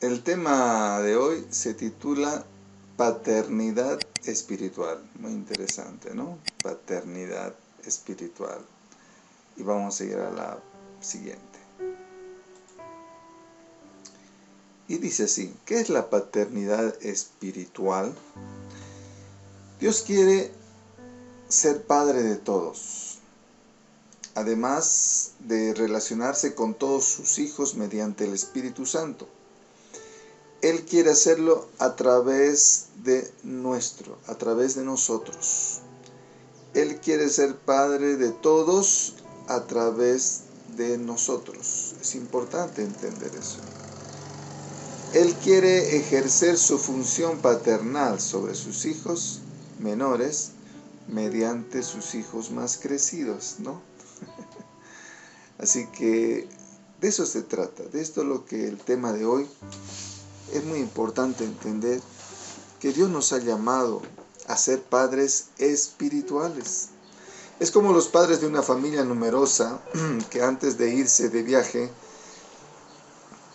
El tema de hoy se titula Paternidad espiritual. Muy interesante, ¿no? Paternidad espiritual. Y vamos a ir a la siguiente. Y dice así, ¿qué es la paternidad espiritual? Dios quiere ser padre de todos, además de relacionarse con todos sus hijos mediante el Espíritu Santo. Él quiere hacerlo a través de nosotros. Él quiere ser Padre de todos a través de nosotros. Es importante entender eso. Él quiere ejercer su función paternal sobre sus hijos menores mediante sus hijos más crecidos, ¿no? Así que de eso se trata, de esto es lo que el tema de hoy. Es muy importante entender que Dios nos ha llamado a ser padres espirituales. Es como los padres de una familia numerosa que antes de irse de viaje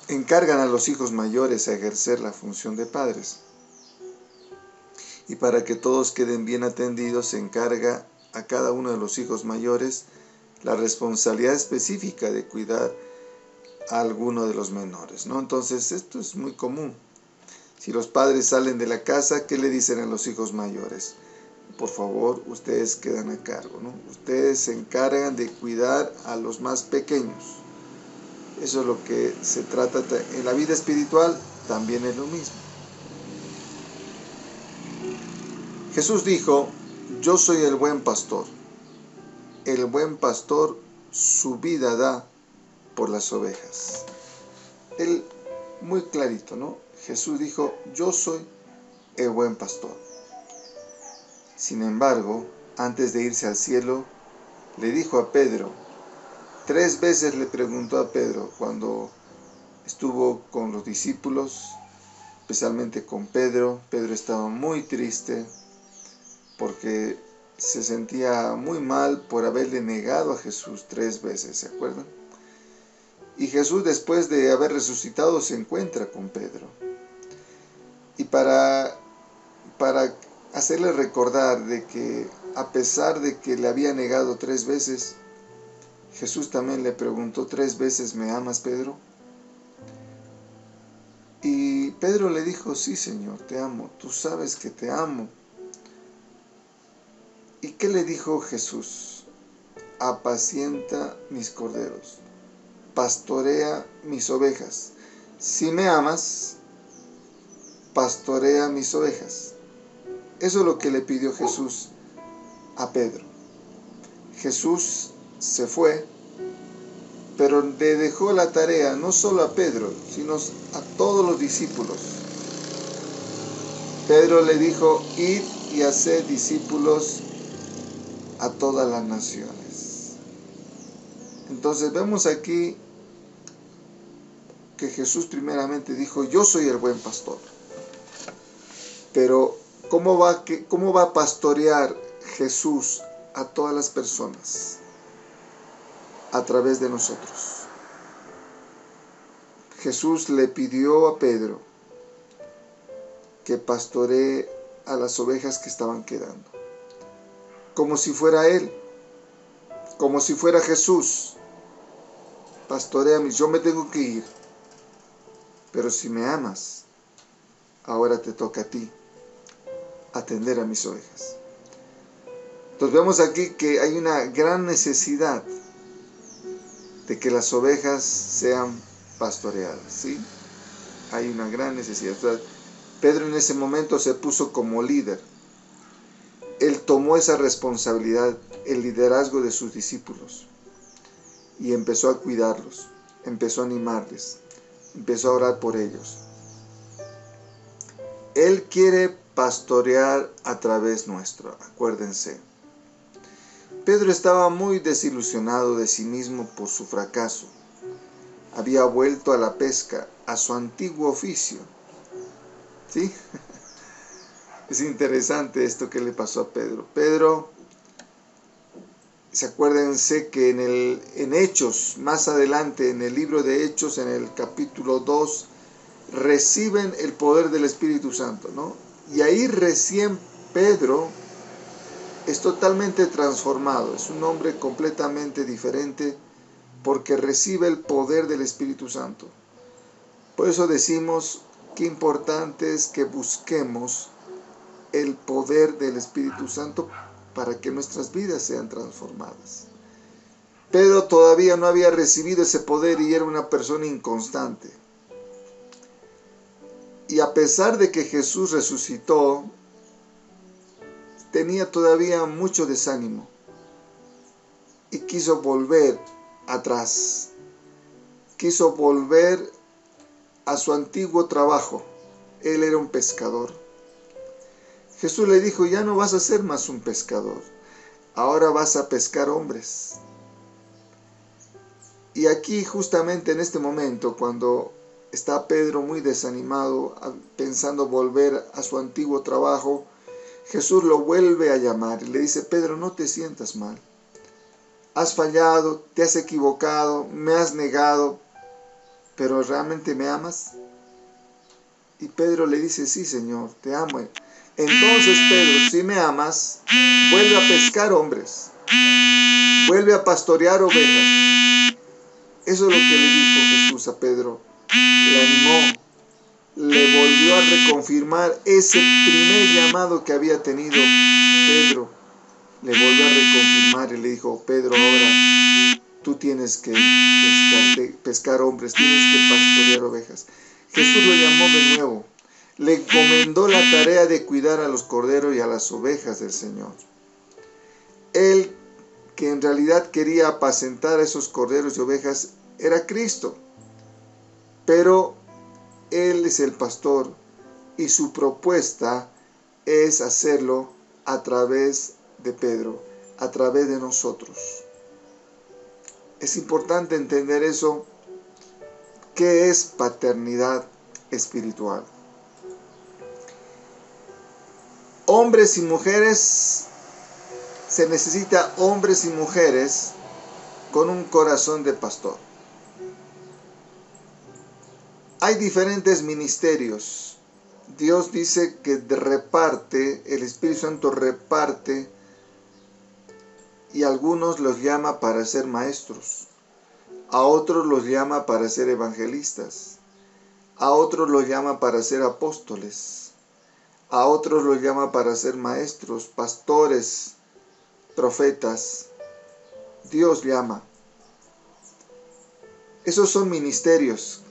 encargan a los hijos mayores a ejercer la función de padres. Y para que todos queden bien atendidos, se encarga a cada uno de los hijos mayores la responsabilidad específica de cuidar a alguno de los menores, ¿no? Entonces esto es muy común. Si los padres salen de la casa, ¿qué le dicen a los hijos mayores? Por favor, ustedes quedan a cargo, ¿no? Ustedes se encargan de cuidar a los más pequeños. Eso es lo que se trata. En la vida espiritual también es lo mismo. Jesús dijo, yo soy el buen pastor. El buen pastor su vida da por las ovejas. Él, muy clarito, ¿no? Jesús dijo, yo soy el buen pastor. Sin embargo, antes de irse al cielo, le dijo a Pedro, 3 veces le preguntó a Pedro cuando estuvo con los discípulos, especialmente con Pedro. Pedro estaba muy triste porque se sentía muy mal por haberle negado a Jesús 3 veces, ¿se acuerdan? Y Jesús, después de haber resucitado, se encuentra con Pedro. Y para hacerle recordar de que a pesar de que le había negado 3 veces, Jesús también le preguntó 3 veces, ¿me amas, Pedro? Y Pedro le dijo, sí, Señor, te amo, tú sabes que te amo. ¿Y qué le dijo Jesús? Apacienta mis corderos, pastorea mis ovejas. Si me amas, pastorea mis ovejas. Eso es lo que le pidió Jesús a Pedro. Jesús se fue, pero le dejó la tarea no solo a Pedro, sino a todos los discípulos. Pedro le dijo, id y haced discípulos a todas las naciones. Entonces vemos aquí que Jesús primeramente dijo, yo soy el buen pastor. Pero ¿cómo va a pastorear Jesús a todas las personas? A través de nosotros. Jesús le pidió a Pedro que pastoree a las ovejas que estaban quedando. Como si fuera Él, como si fuera Jesús. Pastoreame, yo me tengo que ir, pero si me amas, ahora te toca a ti atender a mis ovejas. Entonces vemos aquí que hay una gran necesidad de que las ovejas sean pastoreadas, ¿sí? Hay una gran necesidad. Entonces, Pedro en ese momento se puso como líder. Él tomó esa responsabilidad, el liderazgo de sus discípulos, y empezó a cuidarlos, empezó a animarles, empezó a orar por ellos. Él quiere pastorear a través nuestro, acuérdense. Pedro estaba muy desilusionado de sí mismo por su fracaso. Había vuelto a la pesca, a su antiguo oficio. ¿Sí? Es interesante esto que le pasó a Pedro. Pedro, acuérdense que en Hechos, más adelante, en el libro de Hechos, en el capítulo 2, reciben el poder del Espíritu Santo, ¿no? Y ahí recién Pedro es totalmente transformado, es un hombre completamente diferente porque recibe el poder del Espíritu Santo. Por eso decimos qué importante es que busquemos el poder del Espíritu Santo para que nuestras vidas sean transformadas. Pedro todavía no había recibido ese poder y era una persona inconstante. Y a pesar de que Jesús resucitó, tenía todavía mucho desánimo y quiso volver atrás. Quiso volver a su antiguo trabajo. Él era un pescador. Jesús le dijo, ya no vas a ser más un pescador, ahora vas a pescar hombres. Y aquí justamente en este momento, cuando está Pedro muy desanimado, pensando volver a su antiguo trabajo, Jesús lo vuelve a llamar y le dice, Pedro, no te sientas mal. Has fallado, te has equivocado, me has negado, pero ¿realmente me amas? Y Pedro le dice, sí, Señor, te amo. Entonces, Pedro, si me amas, vuelve a pescar hombres, vuelve a pastorear ovejas. Eso es lo que le dijo Jesús a Pedro. Le animó, le volvió a reconfirmar ese primer llamado que había tenido Pedro. Le volvió a reconfirmar y le dijo, Pedro, ahora tú tienes que pescar hombres, tienes que pastorear ovejas. Jesús lo llamó de nuevo. Le encomendó la tarea de cuidar a los corderos y a las ovejas del Señor. Él, que en realidad quería apacentar a esos corderos y ovejas, era Cristo. Pero Él es el pastor y su propuesta es hacerlo a través de Pedro, a través de nosotros. Es importante entender eso. ¿Qué es paternidad espiritual? Hombres y mujeres, se necesita hombres y mujeres con un corazón de pastor. Hay diferentes ministerios. Dios dice que reparte, el Espíritu Santo reparte, y a algunos los llama para ser maestros, a otros los llama para ser evangelistas, a otros los llama para ser apóstoles, a otros los llama para ser maestros, pastores, profetas. Dios llama. Esos son ministerios,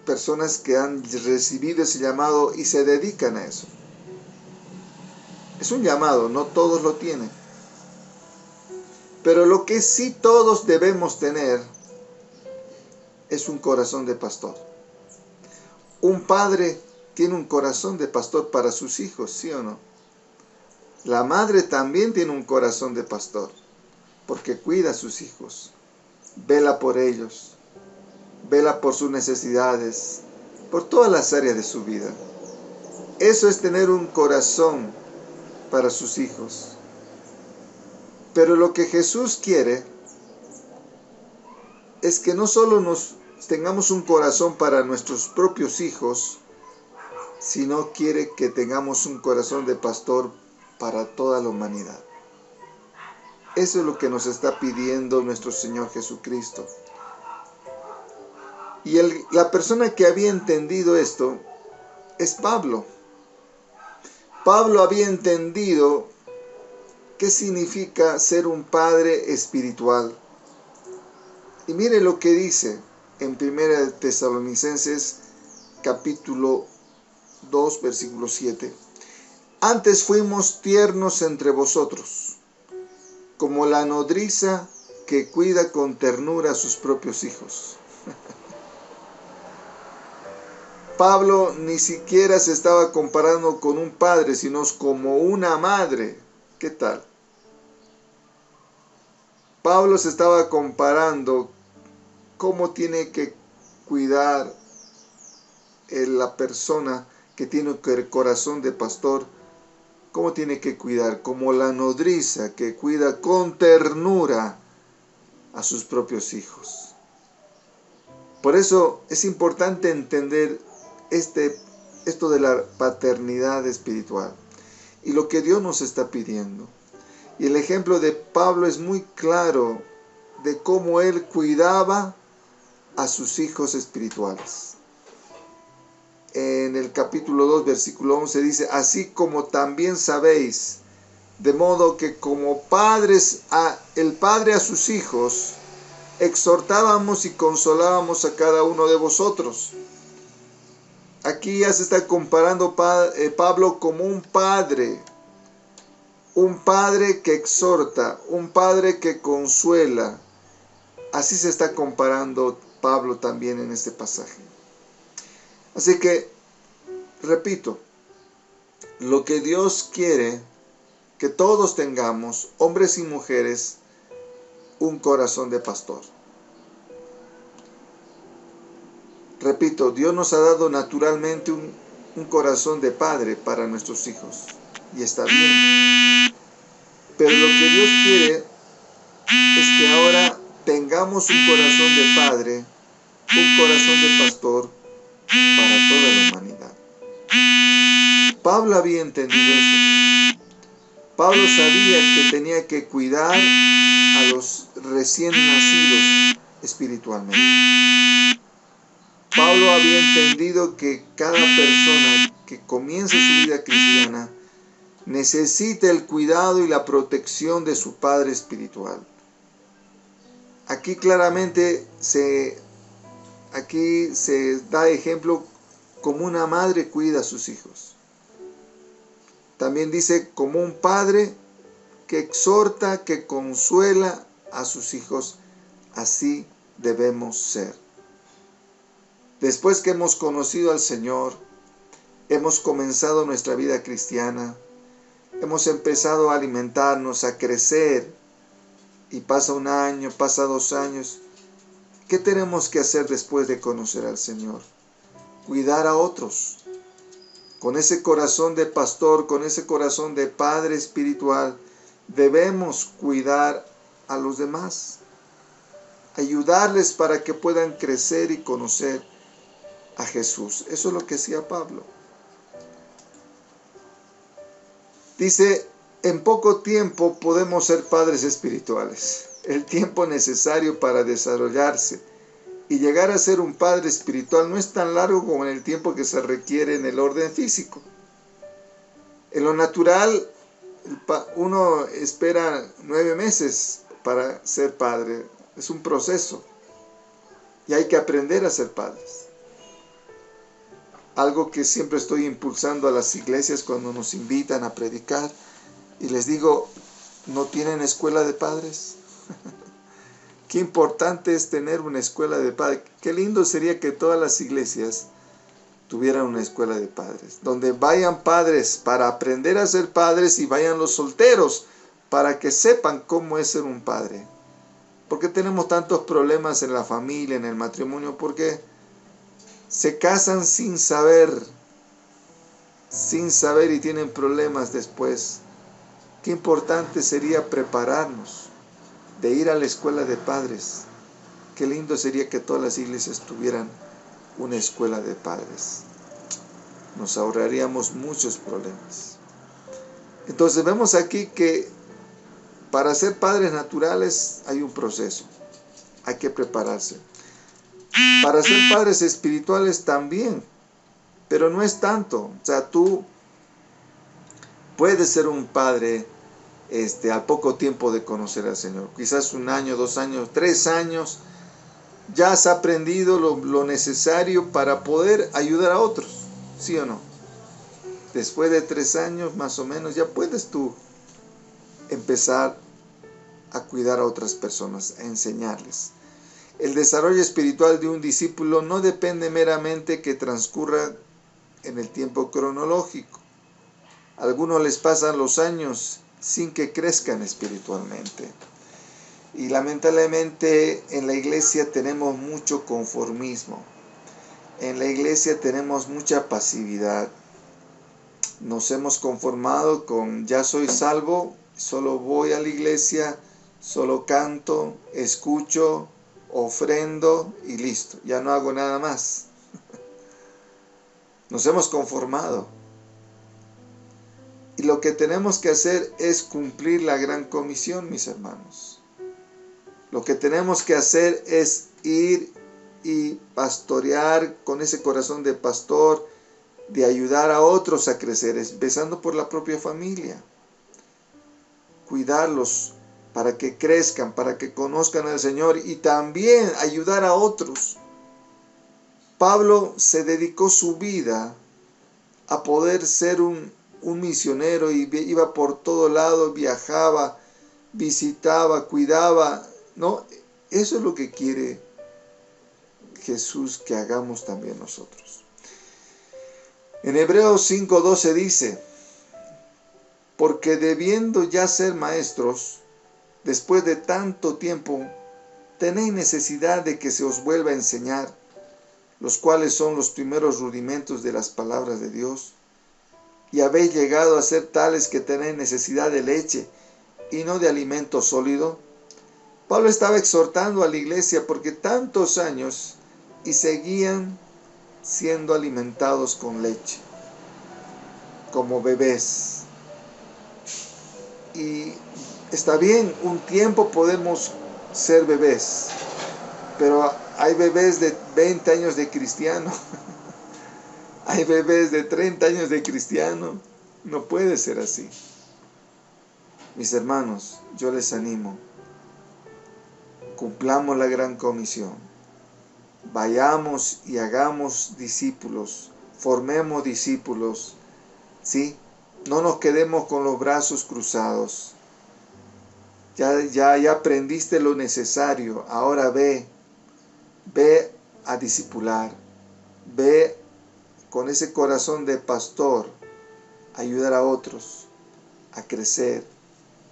personas que han recibido ese llamado y se dedican a eso. Es un llamado, no todos lo tienen. Pero lo que sí todos debemos tener es un corazón de pastor. Un padre tiene un corazón de pastor para sus hijos, ¿sí o no? La madre también tiene un corazón de pastor, porque cuida a sus hijos, vela por ellos, vela por sus necesidades, por todas las áreas de su vida. Eso es tener un corazón para sus hijos. Pero lo que Jesús quiere es que no solo tengamos un corazón para nuestros propios hijos, sino quiere que tengamos un corazón de pastor para toda la humanidad. Eso es lo que nos está pidiendo nuestro Señor Jesucristo. Y la persona que había entendido esto es Pablo. Pablo había entendido qué significa ser un padre espiritual. Y mire lo que dice en 1 Tesalonicenses capítulo 2, versículo 7. Antes fuimos tiernos entre vosotros, como la nodriza que cuida con ternura a sus propios hijos. Pablo ni siquiera se estaba comparando con un padre, sino como una madre. ¿Qué tal? Pablo se estaba comparando cómo tiene que cuidar la persona que tiene el corazón de pastor, cómo tiene que cuidar, como la nodriza que cuida con ternura a sus propios hijos. Por eso es importante entender esto de la paternidad espiritual y lo que Dios nos está pidiendo. Y el ejemplo de Pablo es muy claro de cómo él cuidaba a sus hijos espirituales. En el capítulo 2, versículo 11 dice, así como también sabéis, de modo que como padres, el padre a sus hijos, exhortábamos y consolábamos a cada uno de vosotros. Aquí ya se está comparando Pablo como un padre que exhorta, un padre que consuela. Así se está comparando Pablo también en este pasaje. Así que, repito, lo que Dios quiere que todos tengamos, hombres y mujeres, un corazón de pastor. Repito, Dios nos ha dado naturalmente un corazón de padre para nuestros hijos. Y está bien. Pero lo que Dios quiere es que ahora tengamos un corazón de padre, un corazón de pastor para toda la humanidad. Pablo había entendido esto. Pablo sabía que tenía que cuidar a los recién nacidos espiritualmente. Pablo había entendido que cada persona que comienza su vida cristiana necesita el cuidado y la protección de su padre espiritual. Aquí claramente se da ejemplo como una madre cuida a sus hijos. También dice como un padre que exhorta, que consuela a sus hijos. Así debemos ser. Después que hemos conocido al Señor, hemos comenzado nuestra vida cristiana, hemos empezado a alimentarnos, a crecer, y pasa un año, pasa 2 años. ¿Qué tenemos que hacer después de conocer al Señor? Cuidar a otros. Con ese corazón de pastor, con ese corazón de padre espiritual, debemos cuidar a los demás. Ayudarles para que puedan crecer y conocer a Jesús. Eso es lo que hacía Pablo. Dice, en poco tiempo podemos ser padres espirituales. El tiempo necesario para desarrollarse y llegar a ser un padre espiritual no es tan largo como en el tiempo que se requiere en el orden físico. En lo natural, uno espera 9 meses para ser padre. Es un proceso. Y hay que aprender a ser padres. Algo que siempre estoy impulsando a las iglesias cuando nos invitan a predicar. Y les digo, ¿no tienen escuela de padres? Qué importante es tener una escuela de padres. Qué lindo sería que todas las iglesias tuvieran una escuela de padres. Donde vayan padres para aprender a ser padres y vayan los solteros para que sepan cómo es ser un padre. ¿Por qué tenemos tantos problemas en la familia, en el matrimonio? Porque se casan sin saber y tienen problemas después. Qué importante sería prepararnos de ir a la escuela de padres. Qué lindo sería que todas las iglesias tuvieran una escuela de padres. Nos ahorraríamos muchos problemas. Entonces vemos aquí que para ser padres naturales hay un proceso. Hay que prepararse. Para ser padres espirituales también. Pero no es tanto. O sea, tú puedes ser un padre al poco tiempo de conocer al Señor. Quizás 1 año, 2 años, 3 años. Ya has aprendido lo necesario para poder ayudar a otros. ¿Sí o no? Después de 3 años más o menos ya puedes tú empezar a cuidar a otras personas, a enseñarles. El desarrollo espiritual de un discípulo no depende meramente que transcurra en el tiempo cronológico. A algunos les pasan los años sin que crezcan espiritualmente. Y lamentablemente en la iglesia tenemos mucho conformismo. En la iglesia tenemos mucha pasividad. Nos hemos conformado con ya soy salvo, solo voy a la iglesia, solo canto, escucho, ofrendo y listo, ya no hago nada más. Nos hemos conformado. Y lo que tenemos que hacer es cumplir la gran comisión, mis hermanos. Lo que tenemos que hacer es ir y pastorear con ese corazón de pastor, de ayudar a otros a crecer, empezando por la propia familia. Cuidarlos para que crezcan, para que conozcan al Señor y también ayudar a otros. Pablo se dedicó su vida a poder ser un misionero y iba por todo lado, viajaba, visitaba, cuidaba, ¿no? Eso es lo que quiere Jesús que hagamos también nosotros. En Hebreos 5:12 dice: porque debiendo ya ser maestros, después de tanto tiempo, tenéis necesidad de que se os vuelva a enseñar, los cuales son los primeros rudimentos de las palabras de Dios, y habéis llegado a ser tales que tenéis necesidad de leche y no de alimento sólido. Pablo estaba exhortando a la iglesia porque tantos años y seguían siendo alimentados con leche, como bebés. Y está bien, un tiempo podemos ser bebés, pero hay bebés de 20 años de cristiano, hay bebés de 30 años de cristiano. No puede ser así. Mis hermanos, yo les animo, cumplamos la gran comisión, vayamos y hagamos discípulos, formemos discípulos, ¿sí? No nos quedemos con los brazos cruzados. Ya aprendiste lo necesario, ahora ve a discipular, ve con ese corazón de pastor, ayudar a otros a crecer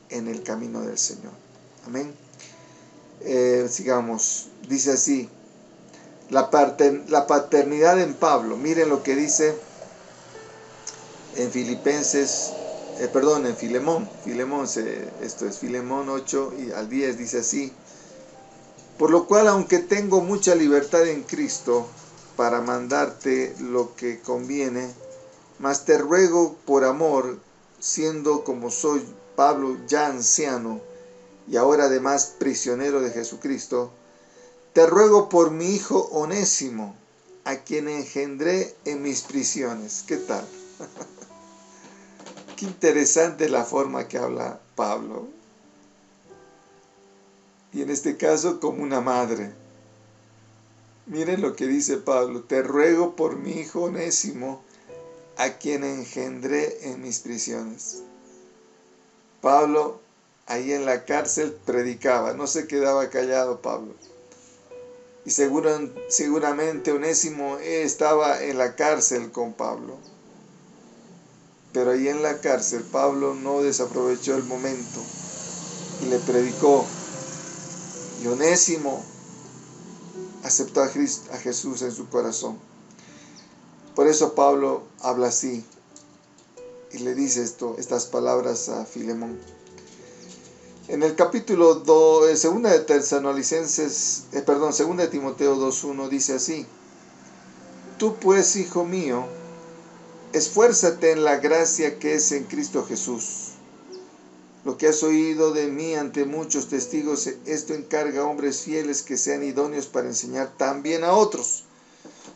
en el camino del Señor. Amén. Sigamos, dice así, la paternidad en Pablo. Miren lo que dice en en Filemón, esto es Filemón 8 y al 10, dice así: por lo cual, aunque tengo mucha libertad en Cristo para mandarte lo que conviene, mas te ruego por amor, siendo como soy Pablo ya anciano y ahora además prisionero de Jesucristo, te ruego por mi hijo Onésimo, a quien engendré en mis prisiones. ¿Qué tal? Qué interesante la forma que habla Pablo. Y en este caso como una madre. Miren lo que dice Pablo: te ruego por mi hijo Onésimo, a quien engendré en mis prisiones. Pablo ahí en la cárcel predicaba, no se quedaba callado Pablo. Y seguramente Onésimo estaba en la cárcel con Pablo. Pero ahí en la cárcel Pablo no desaprovechó el momento y le predicó. Y Onésimo aceptó a Jesús en su corazón. Por eso Pablo habla así y le dice estas palabras a Filemón. En el capítulo 2, segunda de Timoteo 2:1 dice así: tú pues, hijo mío, esfuérzate en la gracia que es en Cristo Jesús. Lo que has oído de mí ante muchos testigos, esto encarga a hombres fieles que sean idóneos para enseñar también a otros.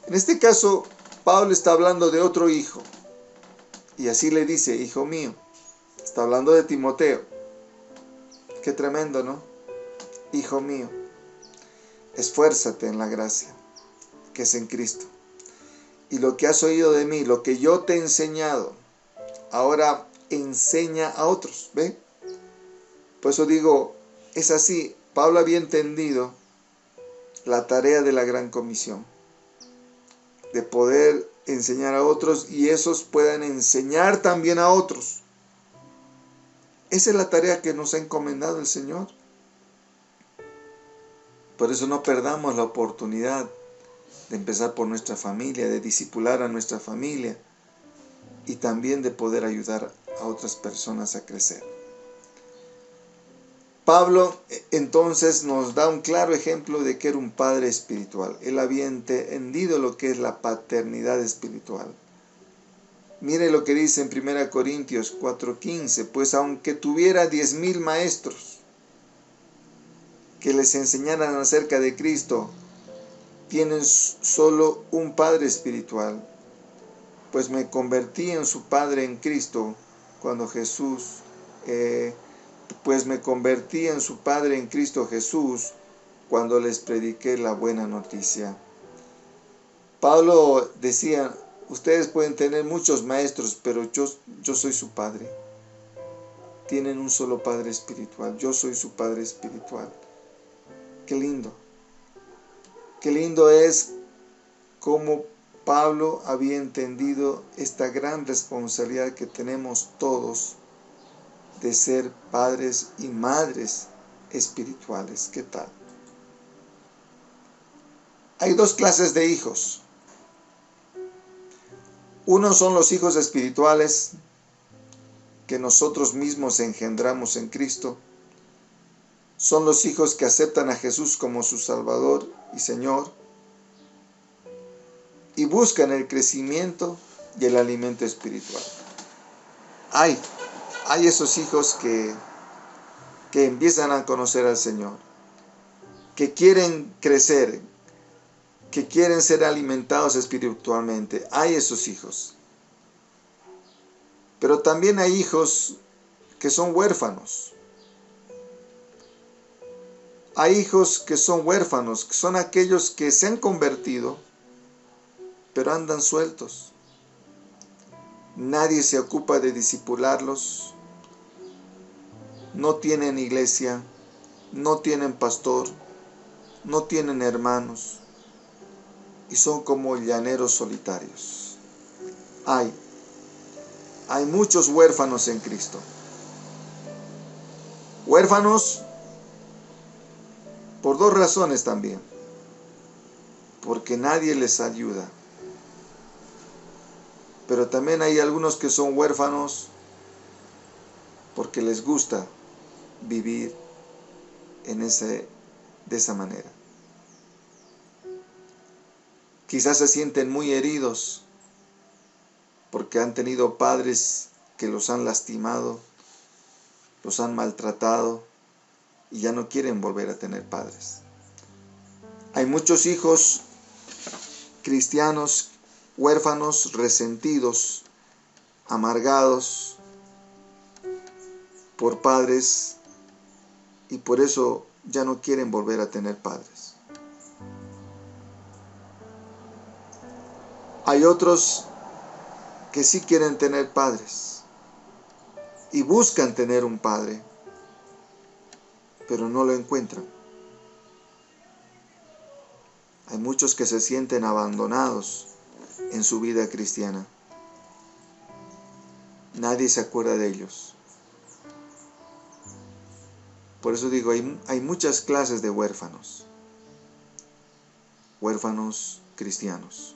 En este caso, Pablo está hablando de otro hijo. Y así le dice: hijo mío. Está hablando de Timoteo. Qué tremendo, ¿no? Hijo mío, esfuérzate en la gracia que es en Cristo. Y lo que has oído de mí, lo que yo te he enseñado, ahora enseña a otros. ¿Ve? Por eso digo, es así. Pablo había entendido la tarea de la gran comisión, de poder enseñar a otros y esos puedan enseñar también a otros. Esa es la tarea que nos ha encomendado el Señor. Por eso no perdamos la oportunidad de empezar por nuestra familia, de discipular a nuestra familia y también de poder ayudar a otras personas a crecer. Pablo entonces nos da un claro ejemplo de que era un padre espiritual. Él había entendido lo que es la paternidad espiritual. Mire lo que dice en 1 Corintios 4:15, pues aunque tuviera 10,000 maestros que les enseñaran acerca de Cristo, tienen solo un padre espiritual, pues me convertí en su padre en Cristo cuando me convertí en su padre en Cristo Jesús cuando les prediqué la buena noticia. Pablo decía, ustedes pueden tener muchos maestros, pero yo soy su padre. Tienen un solo padre espiritual, yo soy su padre espiritual. Qué lindo. Qué lindo es cómo Pablo había entendido esta gran responsabilidad que tenemos todos de ser padres y madres espirituales. ¿Qué tal? Hay dos clases de hijos. Unos son los hijos espirituales que nosotros mismos engendramos en Cristo. Son los hijos que aceptan a Jesús como su Salvador y Señor y buscan el crecimiento y el alimento espiritual. Hay esos hijos que empiezan a conocer al Señor, que quieren crecer, que quieren ser alimentados espiritualmente. Hay esos hijos. Pero también hay hijos que son huérfanos. Hay hijos que son huérfanos, que son aquellos que se han convertido, pero andan sueltos. Nadie se ocupa de discipularlos. No tienen iglesia, no tienen pastor, no tienen hermanos y son como llaneros solitarios. Hay muchos huérfanos en Cristo. Huérfanos por dos razones también. Porque nadie les ayuda. Pero también hay algunos que son huérfanos porque les gusta vivir de esa manera. Quizás se sienten muy heridos porque han tenido padres que los han lastimado, los han maltratado y ya no quieren volver a tener padres. Hay muchos hijos cristianos huérfanos, resentidos, amargados por padres y por eso ya no quieren volver a tener padres. Hay otros que sí quieren tener padres y buscan tener un padre, pero no lo encuentran. Hay muchos que se sienten abandonados en su vida cristiana. Nadie se acuerda de ellos. Por eso digo, hay muchas clases de huérfanos. Huérfanos cristianos.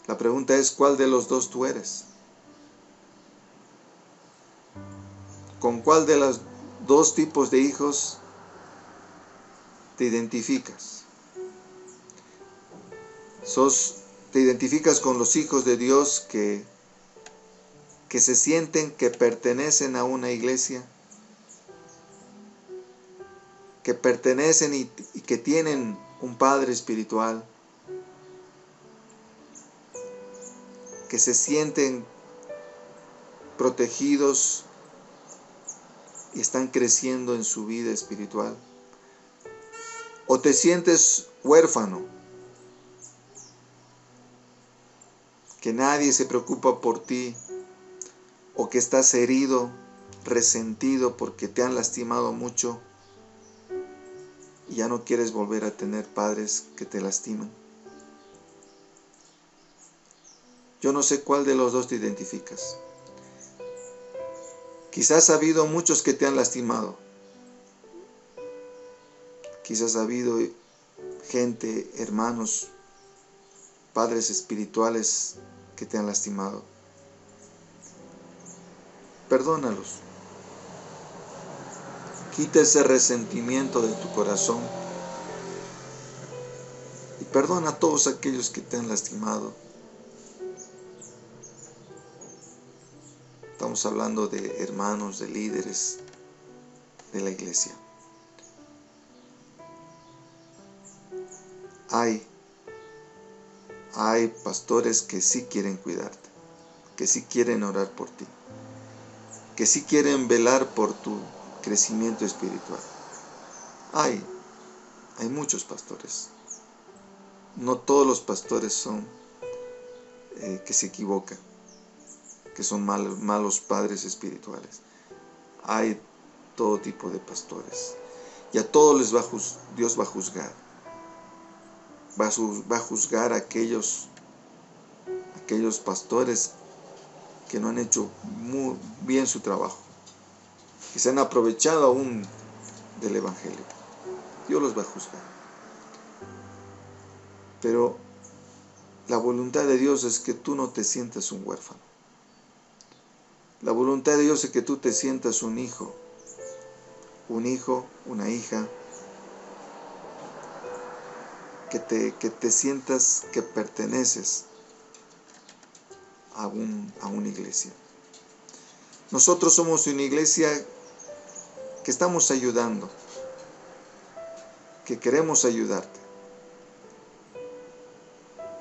La pregunta es, ¿cuál de los dos tú eres? ¿Con cuál de los dos tipos de hijos te identificas? ¿Te identificas con los hijos de Dios que se sienten que pertenecen a una iglesia? Que pertenecen y que tienen un padre espiritual? Que se sienten protegidos y están creciendo en su vida espiritual. ¿O te sientes huérfano? Que nadie se preocupa por ti, o que estás herido, resentido porque te han lastimado mucho y ya no quieres volver a tener padres que te lastiman. Yo no sé cuál de los dos te identificas. Quizás ha habido muchos que te han lastimado. Quizás ha habido gente, hermanos, padres espirituales que te han lastimado. perdónalos. Quita ese resentimiento de tu corazón y perdona a todos aquellos que te han lastimado. Estamos hablando de hermanos, de líderes de la iglesia. Hay pastores que sí quieren cuidarte, que sí quieren orar por ti, que sí quieren velar por tu crecimiento espiritual. Hay muchos pastores. No todos los pastores son que se equivocan, que son malos padres espirituales. Hay todo tipo de pastores. Y a todos Dios va a juzgar. Va a juzgar a aquellos pastores que no han hecho muy bien su trabajo, que se han aprovechado aún del Evangelio. Dios los va a juzgar. Pero la voluntad de Dios es que tú no te sientas un huérfano. La voluntad de Dios es que tú te sientas un hijo, una hija, que te sientas que perteneces a una iglesia. Nosotros somos una iglesia que estamos ayudando, que queremos ayudarte.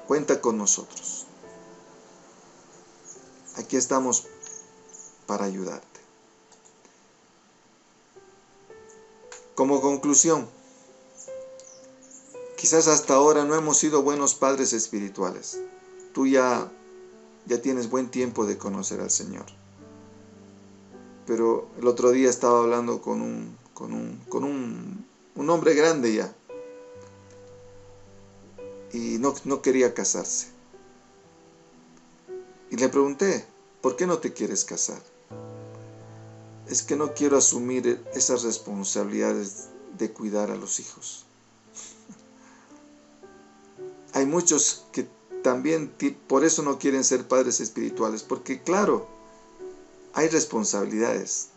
Cuenta con nosotros. Aquí estamos para ayudarte. Como conclusión, quizás hasta ahora no hemos sido buenos padres espirituales. Tú ya tienes buen tiempo de conocer al Señor. Pero el otro día estaba hablando con un hombre grande ya. Y no quería casarse. Y le pregunté, ¿por qué no te quieres casar? Es que no quiero asumir esas responsabilidades de cuidar a los hijos. Hay muchos que también por eso no quieren ser padres espirituales, porque claro, hay responsabilidades,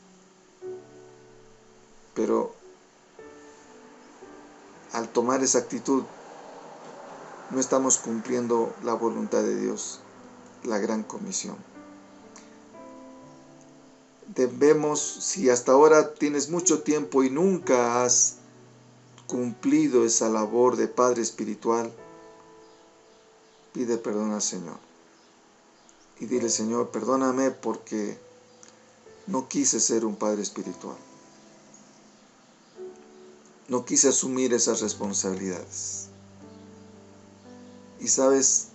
pero al tomar esa actitud no estamos cumpliendo la voluntad de Dios, la gran comisión. Debemos, si hasta ahora tienes mucho tiempo y nunca has cumplido esa labor de padre espiritual, pide perdón al Señor. Y dile, Señor, perdóname porque no quise ser un padre espiritual. No quise asumir esas responsabilidades. Y sabes,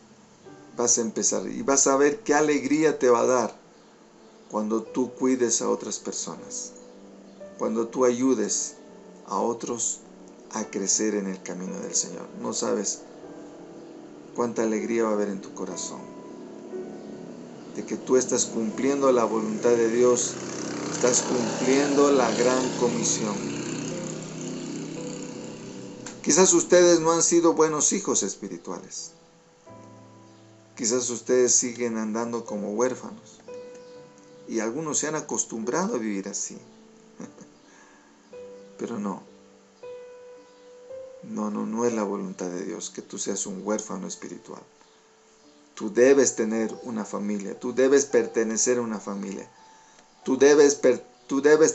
vas a empezar y vas a ver qué alegría te va a dar cuando tú cuides a otras personas, cuando tú ayudes a otros a crecer en el camino del Señor. No sabes cuánta alegría va a haber en tu corazón, de que tú estás cumpliendo la voluntad de Dios, estás cumpliendo la gran comisión. Quizás ustedes no han sido buenos hijos espirituales. Quizás ustedes siguen andando como huérfanos. Y algunos se han acostumbrado a vivir así. Pero no es la voluntad de Dios que tú seas un huérfano espiritual. Tú debes tener una familia, tú debes pertenecer a una familia. Tú debes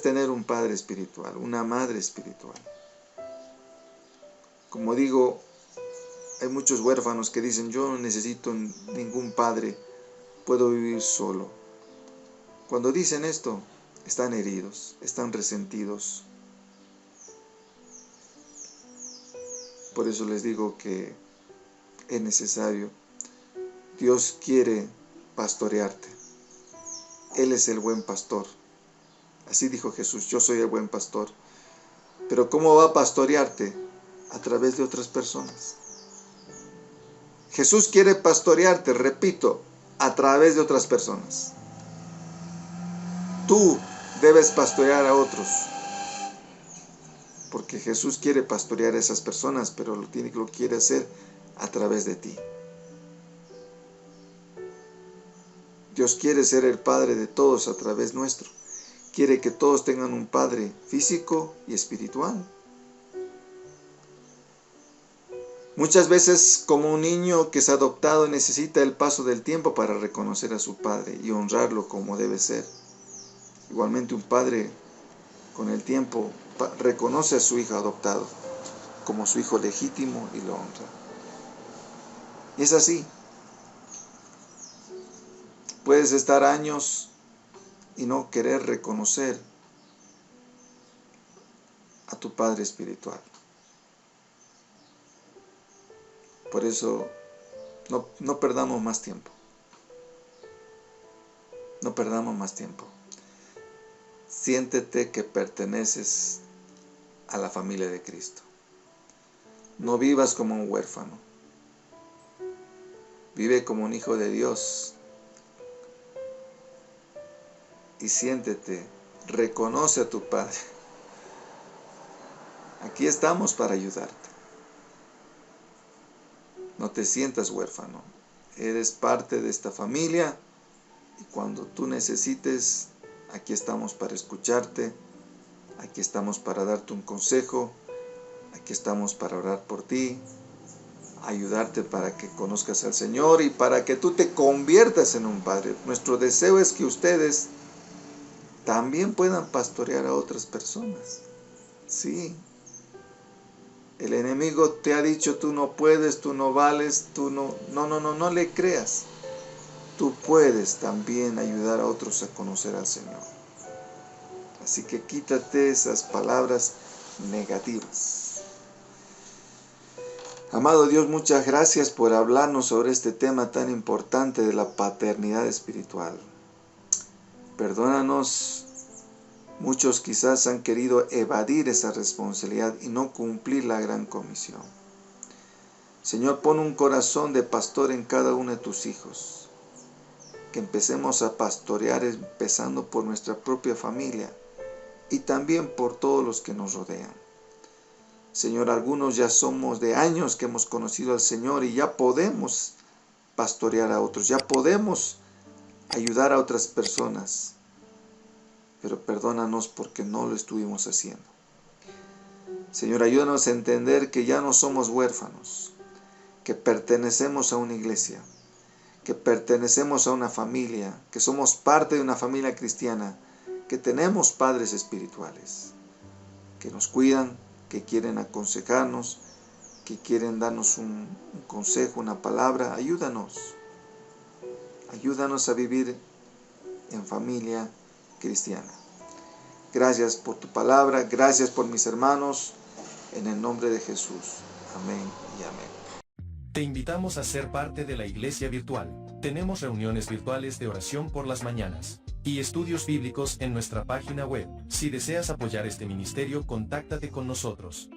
tener un padre espiritual, una madre espiritual. Como digo, hay muchos huérfanos que dicen, yo no necesito ningún padre, puedo vivir solo. Cuando dicen esto, están heridos, están resentidos. Por eso les digo que es necesario. Dios quiere pastorearte. Él es el buen pastor. Así dijo Jesús, yo soy el buen pastor. Pero ¿cómo va a pastorearte? A través de otras personas. Jesús quiere pastorearte, repito, a través de otras personas. Tú debes pastorear a otros, porque Jesús quiere pastorear a esas personas, pero lo quiere hacer a través de ti. Dios quiere ser el Padre de todos a través nuestro. Quiere que todos tengan un Padre físico y espiritual. Muchas veces, como un niño que es adoptado, necesita el paso del tiempo para reconocer a su padre y honrarlo como debe ser. Igualmente, un padre con el tiempo reconoce a su hijo adoptado como su hijo legítimo y lo honra. Y es así. Puedes estar años y no querer reconocer a tu padre espiritual. Por eso, no perdamos más tiempo. No perdamos más tiempo. Siéntete que perteneces a la familia de Cristo. No vivas como un huérfano. Vive como un hijo de Dios. Y siéntete, reconoce a tu Padre. Aquí estamos para ayudarte. No te sientas huérfano. Eres parte de esta familia y cuando tú necesites, aquí estamos para escucharte. Aquí estamos para darte un consejo. Aquí estamos para orar por ti, ayudarte para que conozcas al Señor y para que tú te conviertas en un padre. Nuestro deseo es que ustedes también puedan pastorear a otras personas. Sí. El enemigo te ha dicho, tú no puedes, tú no vales, tú no le creas. Tú puedes también ayudar a otros a conocer al Señor. Así que quítate esas palabras negativas. Amado Dios, muchas gracias por hablarnos sobre este tema tan importante de la paternidad espiritual. Perdónanos. Muchos quizás han querido evadir esa responsabilidad y no cumplir la gran comisión. Señor, pon un corazón de pastor en cada uno de tus hijos. Que empecemos a pastorear empezando por nuestra propia familia y también por todos los que nos rodean. Señor, algunos ya somos de años que hemos conocido al Señor y ya podemos pastorear a otros, ya podemos ayudar a otras personas. Pero perdónanos porque no lo estuvimos haciendo. Señor, ayúdanos a entender que ya no somos huérfanos, que pertenecemos a una iglesia, que pertenecemos a una familia, que somos parte de una familia cristiana, que tenemos padres espirituales, que nos cuidan, que quieren aconsejarnos, que quieren darnos un consejo, una palabra. Ayúdanos a vivir en familia cristiana. Gracias por tu palabra, gracias por mis hermanos, en el nombre de Jesús. Amén y amén. Te invitamos a ser parte de la iglesia virtual. Tenemos reuniones virtuales de oración por las mañanas y estudios bíblicos en nuestra página web. Si deseas apoyar este ministerio, contáctate con nosotros.